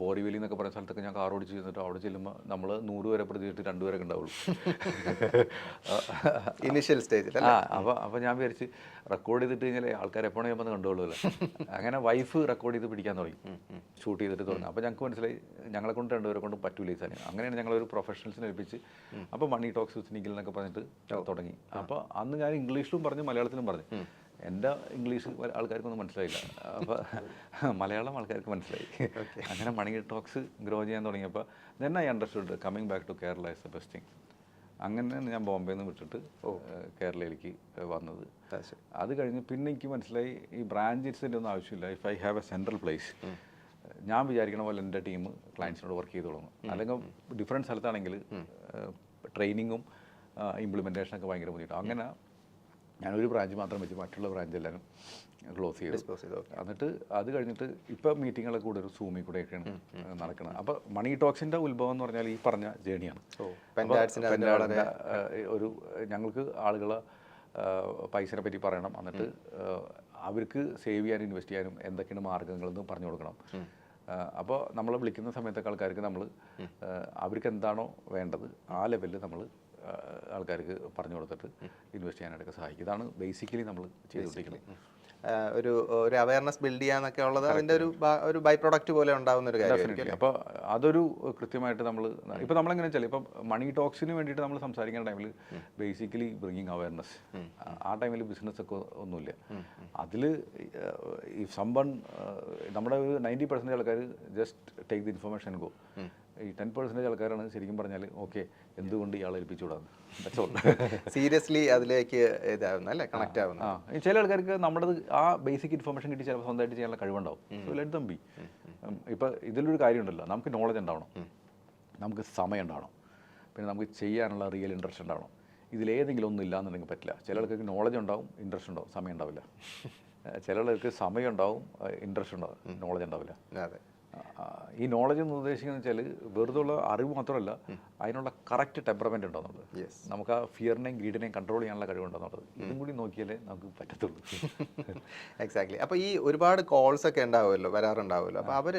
ബോറിവെലി എന്നൊക്കെ പറയുന്ന സ്ഥലത്തൊക്കെ ഞാൻ കാർ ഓടിച്ച് ചെന്നിട്ട് അവിടെ ചെല്ലുമ്പോൾ നമ്മൾ 100 വരെ പ്രതീക്ഷിച്ചിട്ട് 2 പേരൊക്കെ ഉണ്ടാവുള്ളൂ. ഇനിഷ്യൽ സ്റ്റേജിൽ. അപ്പോൾ ഞാൻ വിചാരിച്ച് റെക്കോർഡ് ചെയ്തിട്ട് കഴിഞ്ഞാൽ ആൾക്കാർ എപ്പോഴും ഞാൻ വന്ന് കണ്ടുകൊള്ളുമല്ലോ. അങ്ങനെ വൈഫ് റെക്കോർഡ് ചെയ്ത് പിടിക്കാൻ തുടങ്ങി, ഷൂട്ട് ചെയ്തിട്ട് തുടങ്ങി. അപ്പോൾ ഞങ്ങൾക്ക് മനസ്സിലായി ഞങ്ങളെ കൊണ്ട് 2 പേരെ കൊണ്ട് പറ്റൂല ഈ സാധനം. അങ്ങനെയാണ് ഞങ്ങളൊരു പ്രൊഫഷണൽസിനെ ഏൽപ്പിച്ച് അപ്പോൾ മണി ടോക്സ് വിത്ത് നിഖിൽ എന്നൊക്കെ പറഞ്ഞിട്ട് തുടങ്ങി. അപ്പോൾ അന്ന് ഞാൻ ഇംഗ്ലീഷിലും പറഞ്ഞു മലയാളത്തിലും പറഞ്ഞു. എൻ്റെ ഇംഗ്ലീഷ് ആൾക്കാർക്കൊന്നും മനസ്സിലായില്ല, അപ്പോൾ മലയാളം ആൾക്കാർക്ക് മനസ്സിലായി. അങ്ങനെ മണി ടോക്സ് ഗ്രോ ചെയ്യാൻ തുടങ്ങിയപ്പോൾ then I understood coming back to Kerala is the best thing. അങ്ങനെയാണ് ഞാൻ ബോംബെയിൽ നിന്ന് വിട്ടിട്ട് കേരളയിലേക്ക് വന്നത്. അത് കഴിഞ്ഞ് പിന്നെ എനിക്ക് മനസ്സിലായി ഈ ബ്രാഞ്ചസിൻ്റെ ഒന്നും ആവശ്യമില്ല. If I have A central place, ഞാൻ വിചാരിക്കണ പോലെ എൻ്റെ ടീം ക്ലയൻസിനോട് വർക്ക് ചെയ്ത് തുടങ്ങും. അല്ലെങ്കിൽ ഡിഫറെൻറ്റ് സ്ഥലത്താണെങ്കിൽ ട്രെയിനിങ്ങും ഇംപ്ലിമെൻറ്റേഷനൊക്കെ ഭയങ്കര ബുദ്ധിമുട്ടാണ്. അങ്ങനെ ഞാനൊരു ബ്രാഞ്ച് മാത്രം വെച്ച് മറ്റുള്ള ബ്രാഞ്ച് എല്ലാവരും ക്ലോസ് ചെയ്തു. എന്നിട്ട് അത് കഴിഞ്ഞിട്ട് ഇപ്പോൾ മീറ്റിങ്ങുകളൊക്കെ കൂടെ ഒരു സൂമിൽ കൂടെയൊക്കെയാണ് നടക്കുന്നത്. അപ്പോൾ മണി ടോക്സിൻ്റെ ഉത്ഭവം എന്ന് പറഞ്ഞാൽ ഈ പറഞ്ഞ ജേണിയാണ്. ഒരു ഞങ്ങൾക്ക് ആളുകളെ പൈസനെ പറ്റി പറയണം, എന്നിട്ട് അവർക്ക് സേവ് ചെയ്യാനും ഇൻവെസ്റ്റ് ചെയ്യാനും എന്തൊക്കെയാണ് മാർഗ്ഗങ്ങളെന്ന് പറഞ്ഞു കൊടുക്കണം. അപ്പോൾ നമ്മൾ വിളിക്കുന്ന സമയത്തൊക്കെ ആൾക്കാർക്ക് നമ്മൾ അവർക്ക് എന്താണോ വേണ്ടത് ആ ലെവലിൽ നമ്മൾ ആൾക്കാർക്ക് പറഞ്ഞു കൊടുത്തിട്ട് ഇൻവെസ്റ്റ് ചെയ്യാനായിട്ടൊക്കെ സഹായിക്കും. ഇതാണ് ബേസിക്കലി നമ്മൾ ചെയ്തുകൊണ്ടിരിക്കുന്നത്. ഒരു അവയർനെസ് ബിൽഡ് ചെയ്യാന്നൊക്കെ ഉള്ളത് അതിൻ്റെ ഒരു ബൈ പ്രൊഡക്റ്റ് പോലെ ഉണ്ടാകുന്ന ഒരു കാര്യം. അപ്പോൾ അതൊരു കൃത്യമായിട്ട് നമ്മൾ ഇപ്പോൾ നമ്മളെങ്ങനെ വെച്ചാൽ ഇപ്പം മണി ടോക്സിന് വേണ്ടിയിട്ട് നമ്മൾ സംസാരിക്കുന്ന ടൈമിൽ ബേസിക്കലി ബ്രിങ്ങിങ് അവയർനെസ്. ആ ടൈമിൽ ബിസിനസ് ഒക്കെ ഒന്നുമില്ല. അതിൽ ഈ സംബൺ നമ്മുടെ ഒരു 90% ആൾക്കാർ just take the information go. ഈ 10% ആൾക്കാരാണ് ശരിക്കും പറഞ്ഞാൽ ഓക്കെ എന്തുകൊണ്ട് ഇയാളെ ഏൽപ്പിച്ചുകൂടാന്ന്. സീരിയസ്ലി അതിലേക്ക് ഇതാവുന്ന അല്ലേ, കണക്ട് ആവുന്ന. ചില ആൾക്കാർക്ക് നമ്മുടെ ആ ബേസിക് ഇൻഫർമേഷൻ കിട്ടി ചിലപ്പോൾ സ്വന്തമായിട്ട് ചെയ്യാനുള്ള കഴിവുണ്ടാവും. So let them be. ഇപ്പോൾ ഇതിലൊരു കാര്യമുണ്ടല്ലോ, നമുക്ക് നോളജ് ഉണ്ടാവണം, നമുക്ക് സമയം ഉണ്ടാവണം, പിന്നെ നമുക്ക് ചെയ്യാനുള്ള റിയൽ ഇൻട്രസ്റ്റ് ഉണ്ടാവണം. ഇതിലേതെങ്കിലും ഒന്നും ഇല്ലയെന്നുണ്ടെങ്കിൽ പറ്റില്ല. ചില ആൾക്കാർക്ക് നോളജ് ഉണ്ടാവും, ഇൻട്രസ്റ്റ് ഉണ്ടാവും, സമയം ഉണ്ടാവില്ല. ചില ആൾക്കാർക്ക് സമയം ഉണ്ടാവും, ഇൻട്രസ്റ്റ് ഉണ്ടാവും, നോളജ് ഉണ്ടാവില്ല. അതെ. ഈ നോളജ് എന്ന് ഉദ്ദേശിക്കുന്നത് വെച്ചാൽ വെറുതെ ഉള്ള അറിവ് മാത്രമല്ല, അതിനുള്ള കറക്റ്റ് ടെമ്പറമെൻ്റ് ഉണ്ടെന്നുള്ളത്. നമുക്ക് ആ ഫിയറിനെയും ഗ്രീഡിനെയും കൺട്രോൾ ചെയ്യാനുള്ള കഴിവുണ്ടെന്നുള്ളത് ഇതും കൂടി നോക്കിയാലേ നമുക്ക് പറ്റത്തുള്ളൂ. എക്സാക്ട്ലി. അപ്പോൾ ഈ ഒരുപാട് കോൾസ് ഒക്കെ ഉണ്ടാവുമല്ലോ, വരാറുണ്ടാവുമല്ലോ. അപ്പോൾ അവർ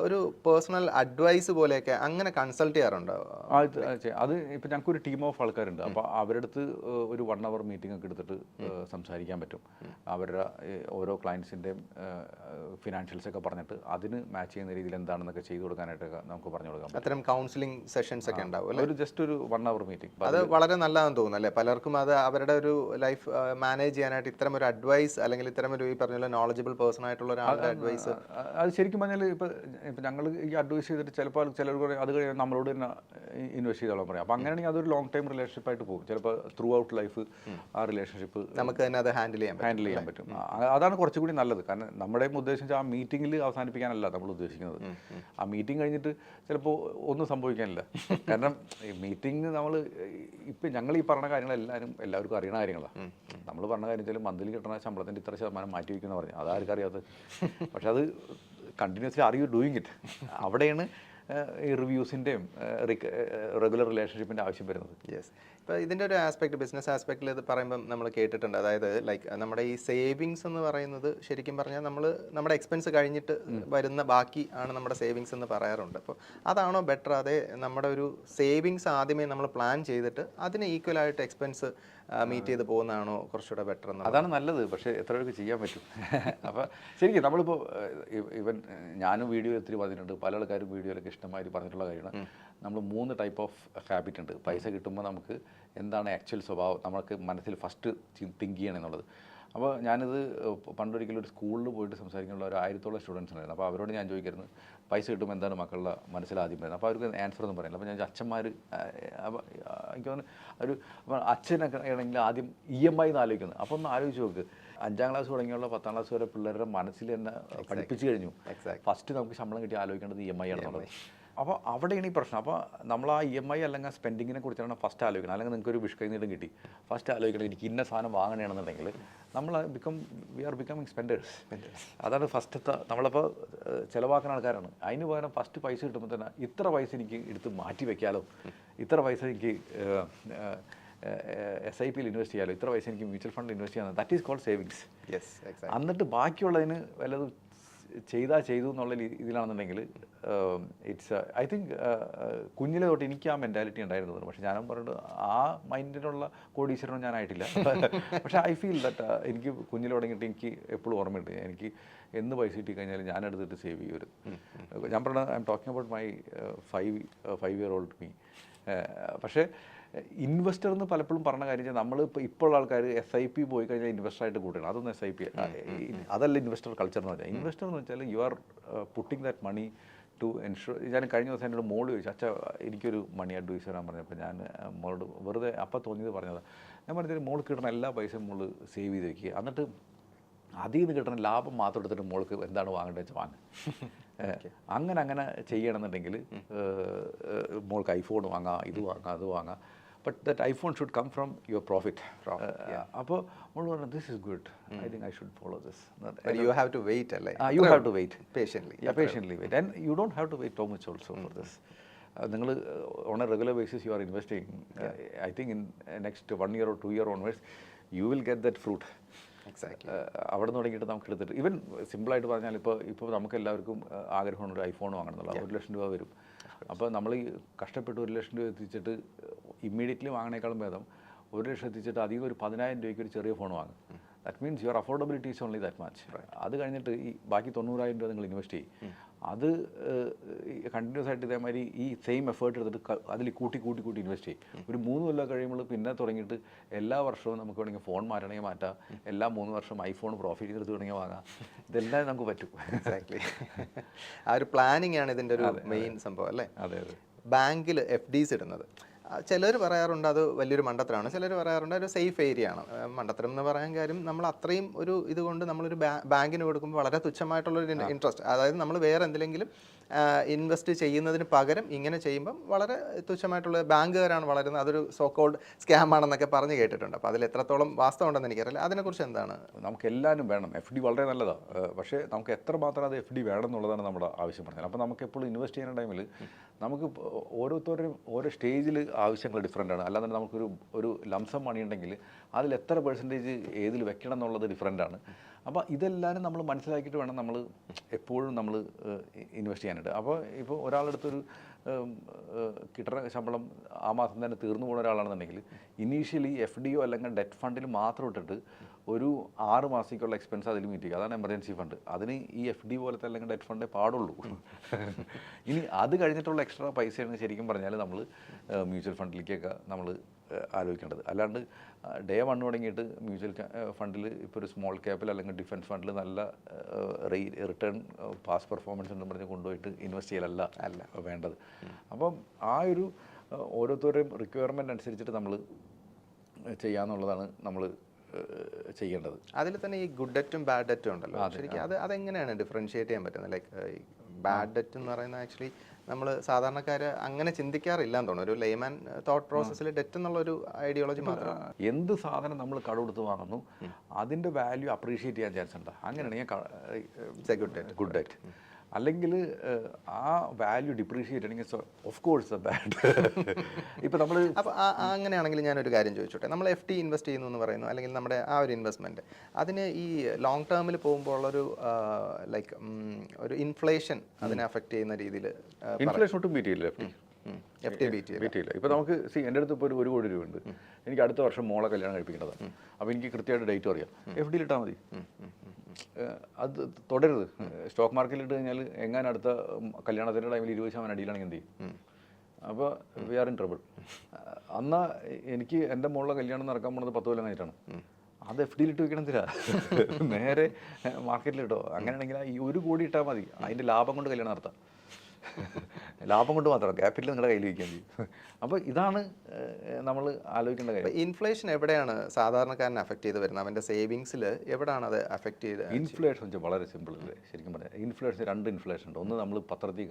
ഒരു പേഴ്സണൽ അഡ്വൈസ് പോലെയൊക്കെ അങ്ങനെ കൺസൾട്ട് ചെയ്യാറുണ്ടോ? അത് ഇപ്പം ഞങ്ങൾക്കൊരു ടീം ഓഫ് ആൾക്കാരുണ്ട്. അപ്പോൾ അവരുടെ അടുത്ത് ഒരു 1 hour മീറ്റിംഗ് ഒക്കെ എടുത്തിട്ട് സംസാരിക്കാൻ പറ്റും. അവരുടെ ഓരോ ക്ലയൻസിൻ്റെയും ഫിനാൻഷ്യൽസൊക്കെ പറഞ്ഞിട്ട് അതിന് മാച്ച് ചെയ്യുന്ന രീതിയിൽ എന്താണെന്നൊക്കെ ചെയ്തു കൊടുക്കാനായിട്ടൊക്കെ നമുക്ക് പറഞ്ഞു കൊടുക്കാം. അത്തരം കൗൺസിലിംഗ് സെഷൻസ് ഒക്കെ ഉണ്ടാവും. ഒരു ജസ്റ്റ് ഒരു 1 hour മീറ്റിംഗ്. അത് വളരെ നല്ലതാണെന്ന് തോന്നുന്നു അല്ലേ? പലർക്കും അത് അവരുടെ ഒരു ലൈഫ് മാനേജ് ചെയ്യാനായിട്ട് ഇത്തരം ഒരു അഡ്വൈസ് അല്ലെങ്കിൽ ഇത്തരം ഒരു ഈ പറഞ്ഞ നോളജബിൾ പേഴ്സൺ ആയിട്ടുള്ള ഒരാളുടെ അഡ്വൈസ്. അത് ശരിക്കും പറഞ്ഞാൽ ഇപ്പം ഞങ്ങൾ ഈ അഡ്വൈസ് ചെയ്തിട്ട് ചിലപ്പോൾ ചിലർ അത് കഴിഞ്ഞ് നമ്മളോട് തന്നെ ഇൻവെസ്റ്റ് ചെയ്തോളാൻ പറയും. അപ്പോൾ അങ്ങനെയാണെങ്കിൽ അതൊരു ലോങ് ടൈം റിലേഷൻഷിപ്പ് ആയിട്ട് പോകും. ചിലപ്പോൾ ത്രൂ ഔട്ട് ലൈഫ് ആ റിലേഷൻഷിപ്പ് നമുക്ക് തന്നെ അത് ഹാൻഡിൽ ചെയ്യാൻ പറ്റും. അതാണ് കുറച്ചുകൂടി നല്ലത്. കാരണം നമ്മുടെ ഉദ്ദേശിച്ച ആ മീറ്റിംഗിൽ അവസാനിപ്പിക്കാനല്ല നമ്മൾ ഉദ്ദേശിക്കുന്നത്. ആ മീറ്റിംഗ് കഴിഞ്ഞിട്ട് ചിലപ്പോൾ ഒന്നും സംഭവിക്കാനില്ല. കാരണം ഈ മീറ്റിംഗ് നമ്മൾ ഇപ്പം ഞങ്ങൾ ഈ പറഞ്ഞ എല്ലാവർക്കും അറിയണ കാര്യങ്ങളാണ്. നമ്മൾ പറഞ്ഞ കാര്യം വെച്ചാൽ മന്ത്ലി കിട്ടുന്ന ശമ്പളത്തിൻ്റെ ഇത്ര ശതമാനം മാറ്റി വയ്ക്കുന്ന പറഞ്ഞു, അതാർക്കും അറിയാത്തത്. പക്ഷെ അത് continuously are you doing it? അവിടെയാണ് ഈ റിവ്യൂസിൻ്റെയും റെഗുലർ റിലേഷൻഷിപ്പിൻ്റെ ആവശ്യം വരുന്നത്. യെസ്. ഇപ്പോൾ ഇതിൻ്റെ ഒരു ആസ്പെക്ട്, ബിസിനസ് ആസ്പെക്റ്റിൽ ഇത് പറയുമ്പം നമ്മൾ കേട്ടിട്ടുണ്ട്. അതായത് ലൈക്ക് നമ്മുടെ ഈ സേവിങ്സ് എന്ന് പറയുന്നത് ശരിക്കും പറഞ്ഞാൽ നമ്മുടെ എക്സ്പെൻസ് കഴിഞ്ഞിട്ട് വരുന്ന ബാക്കി ആണ് നമ്മുടെ സേവിങ്സ് എന്ന് പറയാറുണ്ട്. അപ്പോൾ അതാണോ ബെറ്റർ? അതെ, നമ്മുടെ ഒരു സേവിങ്സ് ആദ്യമേ നമ്മൾ പ്ലാൻ ചെയ്തിട്ട് അതിന് ഈക്വലായിട്ട് എക്സ്പെൻസ് മീറ്റ് ചെയ്ത് പോകുന്നതാണോ കുറച്ചുകൂടെ ബെറ്റർ? അതാണ് നല്ലത്. പക്ഷേ എത്ര പേർക്ക് ചെയ്യാൻ പറ്റും? അപ്പോൾ ശരിക്കും നമ്മളിപ്പോൾ ഇവൻ ഞാനും വീഡിയോ ഒത്തിരി പറഞ്ഞിട്ടുണ്ട്, പല ആൾക്കാരും വീഡിയോയിലൊക്കെ ഇഷ്ടമായി പറഞ്ഞിട്ടുള്ള കാര്യമാണ്. നമ്മൾ 3 ടൈപ്പ് ഓഫ് ഹാബിറ്റ് ഉണ്ട്. പൈസ കിട്ടുമ്പോൾ നമുക്ക് എന്താണ് ആക്ച്വൽ സ്വഭാവം നമുക്ക് മനസ്സിൽ ഫസ്റ്റ് തിങ്ക് ചെയ്യണം എന്നുള്ളത്. അപ്പോൾ ഞാനിത് പണ്ടൊരിക്കലും ഒരു സ്കൂളിൽ പോയിട്ട് സംസാരിക്കാനുള്ള ഒരു 1000-ഓളം സ്റ്റുഡൻസ് ഉണ്ടായിരുന്നു. അപ്പോൾ അവരോട് ഞാൻ ചോദിക്കായിരുന്നു പൈസ കിട്ടുമ്പോൾ എന്താണ് മക്കളുടെ മനസ്സിൽ ആദ്യം വരുന്നത്. അപ്പോൾ അവർക്ക് ആൻസർ ഒന്നും പറയില്ല. അപ്പോൾ ഞാൻ അച്ഛന്മാർ അപ്പോൾ എനിക്ക് തോന്നുന്നു ഒരു അച്ഛനൊക്കെ ആണെങ്കിൽ ആദ്യം EMI എന്ന് ആലോചിക്കുന്നത്. അപ്പോൾ ഒന്ന് ആലോചിച്ച് നോക്ക്, 5ാം ക്ലാസ് തുടങ്ങിയുള്ള 10ാം ക്ലാസ് വരെ പിള്ളേരുടെ മനസ്സിൽ തന്നെ പഠിപ്പിച്ച് കഴിഞ്ഞു. ഫസ്റ്റ് നമുക്ക് ശമ്പളം കിട്ടി ആലോചിക്കേണ്ടത് EMI ആണെന്നുള്ളത്. അപ്പോൾ അവിടെയാണ് ഈ പ്രശ്നം. അപ്പോൾ നമ്മൾ ആ EMI അല്ലെങ്കിൽ സ്പെൻഡിങ്ങിനെ കുറിച്ചാണ് ഫസ്റ്റ് ആലോചിക്കണം. അല്ലെങ്കിൽ നിങ്ങൾക്കൊരു വിഷ് കൈനീട്ടം കിട്ടി, ഫസ്റ്റ് ആലോചിക്കണം എനിക്ക് ഇന്ന സാധനം വാങ്ങണമെന്നുണ്ടെങ്കിൽ നമ്മൾ വി ആർ ബിക്കമിങ് സ്പെൻഡേഴ്സ്. അതാണ് ഫസ്റ്റത്തെ നമ്മളപ്പോൾ ചിലവാക്കുന്ന ആൾക്കാരാണ്. അതിന് പകരം ഫസ്റ്റ് പൈസ കിട്ടുമ്പോൾ തന്നെ ഇത്ര പൈസ എനിക്ക് എടുത്ത് മാറ്റി വയ്ക്കാലോ, ഇത്ര പൈസ എനിക്ക് SIP ഇൻവെസ്റ്റ് ചെയ്യാലോ, ഇത്ര പൈസ എനിക്ക് മ്യൂച്വൽ ഫണ്ടിൽ ഇൻവെസ്റ്റ് ചെയ്യാൻ, that is called savings. Yes, exactly. എന്നിട്ട് ബാക്കിയുള്ളതിന് വല്ലതും ചെയ്താൽ ചെയ്തു എന്നുള്ള ഇതിലാണെന്നുണ്ടെങ്കിൽ ഇറ്റ്സ് ഐ തിങ്ക് കുഞ്ഞിലെ തൊട്ട് എനിക്ക് ആ മെൻറ്റാലിറ്റി ഉണ്ടായിരുന്നത്. പക്ഷേ ഞാനും പറഞ്ഞിട്ട് ആ മൈൻഡിനുള്ള കോടീശ്വരനും ഞാനായിട്ടില്ല. പക്ഷേ ഐ ഫീൽ ദറ്റ് എനിക്ക് കുഞ്ഞിൽ തുടങ്ങിയിട്ട് എനിക്ക് എപ്പോഴും ഓർമ്മയുണ്ട്, എനിക്ക് എന്ന് പൈസ കിട്ടി കഴിഞ്ഞാൽ ഞാൻ എടുത്തിട്ട് സേവ് ചെയ്യും. ഞാൻ പറഞ്ഞ I am talking about my 5 year old me. പക്ഷേ ഇൻവെസ്റ്റർ എന്ന് പലപ്പോഴും പറഞ്ഞ കാര്യം നമ്മൾ ഇപ്പോൾ ആൾക്കാർ SIP പോയി കഴിഞ്ഞാൽ ഇൻവെസ്റ്ററായിട്ട് കൂട്ടണം. അതൊന്നും SIP അതല്ല ഇൻവെസ്റ്റർ കൾച്ചർ എന്ന് പറഞ്ഞാൽ. ഇൻവെസ്റ്റർ എന്ന് വെച്ചാൽ you are putting that money to ensure. ഞാൻ കഴിഞ്ഞ ദിവസം എന്നോട് മോള് ചോദിച്ചു, അച്ഛാ എനിക്കൊരു മണി അഡ്വൈസ് തരാൻ പറഞ്ഞപ്പോൾ ഞാൻ മോളോട് വെറുതെ അപ്പം തോന്നിയത് പറഞ്ഞതാണ്. ഞാൻ പറഞ്ഞത് മോൾ കിട്ടുന്ന എല്ലാ പൈസയും മോൾ സേവ് ചെയ്ത് വയ്ക്കുക, എന്നിട്ട് അതിൽ നിന്ന് കിട്ടുന്ന ലാഭം മാത്രം എടുത്തിട്ട് മോൾക്ക് എന്താണ് വാങ്ങേണ്ടത് വെച്ചാൽ വാങ്ങും. അങ്ങനെ ചെയ്യണമെന്നുണ്ടെങ്കിൽ മോൾക്ക് ഐഫോൺ വാങ്ങാം, ഇത് വാങ്ങാം, അത് വാങ്ങാം. But that iPhone should come from your profit. അപ്പോൾ മോൾ പറഞ്ഞു this is good, I think I should follow this. You have to wait അല്ലേ? You have to wait patiently wait and you don't have to wait too much also for this. നിങ്ങൾ on a regular basis you are investing. I think in next 1 year or 2 year onwards you will get that fruit. അവിടെ നിന്ന് തുടങ്ങിയിട്ട് നമുക്ക് എടുത്തിട്ട് even സിമ്പിളായിട്ട് പറഞ്ഞാൽ ഇപ്പോൾ നമുക്ക് എല്ലാവർക്കും ആഗ്രഹമുണ്ട് ഒരു ഐഫോൺ വാങ്ങണം എന്നുള്ള. 1 ലക്ഷം രൂപ വരും. അപ്പോൾ നമ്മൾ ഈ കഷ്ടപ്പെട്ട് 1 ലക്ഷം രൂപ എത്തിച്ചിട്ട് ഇമ്മീഡിയറ്റ്ലി വാങ്ങണേക്കാളും ഭേദം 1 ലക്ഷം എത്തിച്ചിട്ട് അധികം ഒരു 10,000 രൂപയ്ക്ക് ഒരു ചെറിയ ഫോൺ വാങ്ങും. That means your affordability is only that much. അത് കഴിഞ്ഞിട്ട് ഈ ബാക്കി 90,000 രൂപ നിങ്ങൾ ഇൻവെസ്റ്റ് ചെയ്യും. അത് കണ്ടിന്യൂസ് ആയിട്ട് ഇതേമാതിരി ഈ സെയിം എഫേർട്ട് എടുത്തിട്ട് അതിൽ കൂട്ടി ഇൻവെസ്റ്റ് ചെയ്യും. ഒരു 3 കൊല്ലം കഴിയുമ്പോൾ പിന്നെ തുടങ്ങിയിട്ട് എല്ലാ വർഷവും നമുക്ക് വേണമെങ്കിൽ ഫോൺ മാറ്റണമെങ്കിൽ മാറ്റാം, എല്ലാ 3 വർഷം ഐഫോൺ പ്രോഫിറ്റ് എടുത്ത് വേണമെങ്കിൽ വാങ്ങാം. ഇതെല്ലാം നമുക്ക് പറ്റും. എക്സാക്ട്ലി. ആ ഒരു പ്ലാനിങ് ആണ് ഇതിൻ്റെ ഒരു മെയിൻ സംഭവം അല്ലേ? അതെ. ബാങ്കിൽ FDs ഇടുന്നത് ചിലർ പറയാറുണ്ട് അത് വലിയൊരു മണ്ടത്തരമാണ്, ചിലർ പറയാറുണ്ട് ഒരു സേഫ് ഏരിയ ആണ്. മണ്ടത്തരം എന്ന് പറയാൻ കാര്യം നമ്മൾ അത്രയും ഒരു ഇതുകൊണ്ട് നമ്മളൊരു ബാങ്കിന് കൊടുക്കുമ്പോൾ വളരെ തുച്ഛമായിട്ടുള്ളൊരു ഇൻട്രസ്റ്റ്, അതായത് നമ്മൾ വേറെ എന്തെങ്കിലും ഇൻവെസ്റ്റ് ചെയ്യുന്നതിന് പകരം ഇങ്ങനെ ചെയ്യുമ്പം വളരെ തുച്ഛമായിട്ടുള്ള ബാങ്കുകാരാണ് വളരുന്നത്, അതൊരു സോ കോൾഡ് സ്കാം ആണെന്നൊക്കെ പറഞ്ഞ് കേട്ടിട്ടുണ്ട്. അപ്പോൾ അതിൽ എത്രത്തോളം വാസ്തവം ഉണ്ടെന്ന് എനിക്കറിയില്ല. അതിനെക്കുറിച്ച് എന്താണ്? നമുക്ക് എല്ലാവരും വേണം, FD വളരെ നല്ലതാണ്. പക്ഷേ നമുക്ക് എത്രമാത്രം അത് FD വേണം എന്നുള്ളതാണ് നമ്മുടെ ആവശ്യം പറഞ്ഞത്. അപ്പോൾ നമുക്ക് എപ്പോഴും ഇൻവെസ്റ്റ് ചെയ്യുന്ന ടൈമിൽ നമുക്ക് ഓരോരുത്തരും ഓരോ സ്റ്റേജിൽ ആവശ്യങ്ങൾ ഡിഫറൻ്റ് ആണ്. അല്ലാതെ നമുക്കൊരു ലംസം മണി ഉണ്ടെങ്കിൽ അതിൽ എത്ര പെർസെൻറ്റേജ് ഏതിൽ വെക്കണം എന്നുള്ളത് ഡിഫറൻ്റ് ആണ്. അപ്പോൾ ഇതെല്ലാവരും നമ്മൾ മനസ്സിലാക്കിയിട്ട് വേണം നമ്മൾ എപ്പോഴും നമ്മൾ ഇൻവെസ്റ്റ് ചെയ്യാനായിട്ട്. അപ്പോൾ ഇപ്പോൾ ഒരാളെടുത്തൊരു കിട്ടുന്ന ശമ്പളം ആ മാസം തന്നെ തീർന്നു പോകുന്ന ഒരാളാണെന്നുണ്ടെങ്കിൽ ഇനീഷ്യലി FDയോ അല്ലെങ്കിൽ ഡെറ്റ് ഫണ്ടിൽ മാത്രം ഇട്ടിട്ട് ഒരു 6 മാസത്തേക്കുള്ള എക്സ്പെൻസ് അതിൽ മീറ്റ് ചെയ്യുക. അതാണ് എമർജൻസി ഫണ്ട്. അതിന് ഈ FD പോലത്തെ അല്ലെങ്കിൽ ഡെറ്റ് ഫണ്ടേ പാടുള്ളൂ. ഇനി അത് കഴിഞ്ഞിട്ടുള്ള എക്സ്ട്രാ പൈസയാണ് ശരിക്കും പറഞ്ഞാൽ നമ്മൾ മ്യൂച്വൽ ഫണ്ടിലേക്കൊക്കെ നമ്മൾ ആലോചിക്കേണ്ടത്. അല്ലാണ്ട് ഡേ 1 തുടങ്ങിയിട്ട് മ്യൂച്വൽ ഫണ്ടിൽ ഇപ്പോൾ ഒരു സ്മോൾ ക്യാപ്പിൽ അല്ലെങ്കിൽ ഡിഫൻസ് ഫണ്ടിൽ നല്ല റിട്ടേൺ പാസ് പെർഫോമൻസ് ഉണ്ടെന്ന് പറഞ്ഞ് കൊണ്ടുപോയിട്ട് ഇൻവെസ്റ്റ് ചെയ്യലല്ല വേണ്ടത്. അപ്പം ആ ഒരു ഓരോരുത്തരുടെയും റിക്വയർമെൻറ്റ് അനുസരിച്ചിട്ട് നമ്മൾ ചെയ്യാന്നുള്ളതാണ് നമ്മൾ ചെയ്യേണ്ടത്. അതിൽ തന്നെ ഈ ഗുഡ് ഡെറ്റും ബാഡ് ഡെറ്റും ഉണ്ടല്ലോ, ശരിക്കും അതെങ്ങനെയാണ് ഡിഫറൻഷിയേറ്റ് ചെയ്യാൻ പറ്റുന്നത്? ലൈക്ക് ബാഡ് ഡെറ്റ് എന്ന് പറയുന്നത് ആക്ച്വലി നമ്മൾ സാധാരണക്കാർ അങ്ങനെ ചിന്തിക്കാറില്ല എന്ന് തോന്നുന്നു. ഒരു ലെയ്മാൻ തോട്ട് പ്രോസസ്സിൽ ഡെറ്റ് എന്നുള്ളൊൊരു ഐഡിയോളജി മാത്രം. എന്ത് സാധനം നമ്മൾ കടമെടുത്ത് വാങ്ങുന്നു അതിൻ്റെ വാല്യൂ അപ്രീഷിയേറ്റ് ചെയ്യാൻ ചാൻസ് ഉണ്ട്. അങ്ങനെയാണെങ്കിൽ ഗുഡ് ഡെറ്റ്. അല്ലെങ്കിൽ ആ വാല്യൂ ഡിപ്രീഷിയേറ്റ് ആണെങ്കിൽ ഓഫ് കോഴ്സ് ബാഡ്. ഇപ്പോൾ നമ്മൾ അപ്പോൾ അങ്ങനെയാണെങ്കിൽ ഞാനൊരു കാര്യം ചോദിച്ചോട്ടെ, നമ്മൾ FD ഇൻവെസ്റ്റ് ചെയ്യുന്നു എന്ന് പറയുന്നു, അല്ലെങ്കിൽ നമ്മുടെ ആ ഒരു ഇൻവെസ്റ്റ്മെൻറ്റ് അതിന് ഈ ലോങ് ടേമിൽ പോകുമ്പോൾ ഉള്ളൊരു ലൈക്ക് ഒരു ഇൻഫ്ലേഷൻ അതിനെ അഫക്റ്റ് ചെയ്യുന്ന രീതിയിൽ ഇൻഫ്ലേഷൻ ഒട്ടും ബീറ്റ് ചെയ്യില്ല FD ബീറ്റ് ചെയ്യില്ല. ഇപ്പോൾ നമുക്ക് എൻ്റെ അടുത്ത് ഇപ്പോൾ 1 കോടി രൂപ ഉണ്ട്, എനിക്ക് അടുത്ത വർഷം മോളെ കല്യാണം കഴിപ്പിക്കേണ്ടതാണ്. അപ്പോൾ എനിക്ക് കൃത്യമായിട്ട് ഡേറ്റ് അറിയാം, FD ഇട്ടാൽ മതി. അത് തുടരുത്. സ്റ്റോക്ക് മാർക്കറ്റിൽ ഇട്ട് കഴിഞ്ഞാൽ എങ്ങാനും അടുത്ത കല്യാണത്തിൻ്റെ ടൈമിൽ 20% അടിയിലാണെങ്കിൽ എന്ത് ചെയ്യും? അപ്പോൾ വി ആർ ഇൻ ട്രബിൾ. അന്ന് എനിക്ക് എൻ്റെ മോളുടെ കല്യാണം നടക്കാൻ പോകുന്നത് 10 കൊല്ലം കഴിഞ്ഞിട്ടാണ്. അത് FD ഇട്ട് വെക്കണമെന്നില്ല, നേരെ മാർക്കറ്റിലിട്ടോ. അങ്ങനെയാണെങ്കിൽ ഈ 1 കോടി ഇട്ടാൽ മതി, അതിൻ്റെ ലാഭം കൊണ്ട് കല്യാണം നടത്താം. ലാഭം കൊണ്ട് മാത്രം, ക്യാപിറ്റൽ നിങ്ങളുടെ കയ്യിൽ വയ്ക്കാൻ ചെയ്യും. അപ്പോൾ ഇതാണ് നമ്മൾ ആലോചിക്കേണ്ട കാര്യം. ഇൻഫ്ലേഷൻ എവിടെയാണ് സാധാരണക്കാരനെ അഫക്റ്റ് ചെയ്ത് വരുന്നത്? അവൻ്റെ സേവിങ്സിൽ എവിടെയാണ് അത് അഫക്റ്റ് ചെയ്ത്? ഇൻഫ്ലേഷൻ വെച്ചാൽ വളരെ സിമ്പിൾ അല്ലേ ശരിക്കും പറഞ്ഞാൽ. ഇൻഫ്ലേഷൻ 2 ഇൻഫ്ലേഷൻ ഉണ്ട്. ഒന്ന് നമ്മൾ പത്രത്തിൽ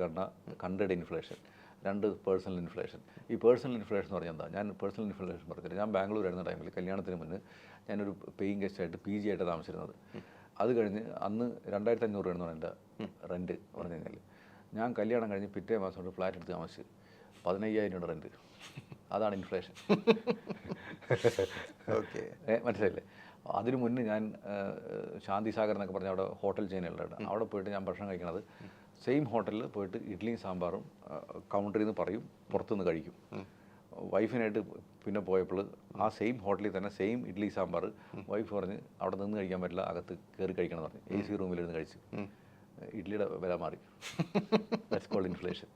കണ്ടഡ് ഇൻഫ്ലേഷൻ, 2 പേഴ്സണൽ ഇൻഫ്ലേഷൻ. ഈ പേഴ്സണൽ ഇൻഫ്ലേഷൻ എന്ന് പറഞ്ഞാൽ എന്താ? ഞാൻ പേഴ്സണൽ ഇൻഫ്ലേഷൻ പറഞ്ഞില്ല. ഞാൻ ബാംഗ്ലൂർ ആയിരുന്ന ടൈമിൽ കല്യാണത്തിന് മുന്നേ ഞാനൊരു പേയിങ് ഗസ്റ്റായിട്ട് PG ആയിട്ട് താമസിച്ചിരുന്നത്. അത് കഴിഞ്ഞ് അന്ന് 2,500 രൂപയാണ് എൻ്റെ റെൻറ്റ് പറഞ്ഞു കഴിഞ്ഞാൽ. ഞാൻ കല്യാണം കഴിഞ്ഞ് പിറ്റേ മാസം കൊണ്ട് ഫ്ലാറ്റ് എടുത്ത് താമസിച്ച് 15,000 രൂപ റെൻറ്റ്. അതാണ് ഇൻഫ്ലേഷൻ. ഓക്കെ, മനസ്സിലായില്ലേ? അതിനു മുന്നേ ഞാൻ ശാന്തി സാഗർ എന്നൊക്കെ പറഞ്ഞ അവിടെ ഹോട്ടൽ ചെയിനുകളുണ്ട്, അവിടെ പോയിട്ട് ഞാൻ ഭക്ഷണം കഴിക്കണത് സെയിം ഹോട്ടലിൽ പോയിട്ട് ഇഡ്ഡലിയും സാമ്പാറും കൗണ്ടറിൽ നിന്ന് പറയും, പുറത്തുനിന്ന് കഴിക്കും. വൈഫിനായിട്ട് പിന്നെ പോയപ്പോൾ ആ സെയിം ഹോട്ടലിൽ തന്നെ സെയിം ഇഡ്ഡലി സാമ്പാർ വൈഫ് പറഞ്ഞ് അവിടെ നിന്ന് കഴിക്കാൻ പറ്റില്ല, അകത്ത് കയറി കഴിക്കണം എന്ന് പറഞ്ഞു. AC റൂമിലിരുന്ന് കഴിച്ചു. ഇഡ്ഡലിയുടെ വില മാറി. That's called inflation.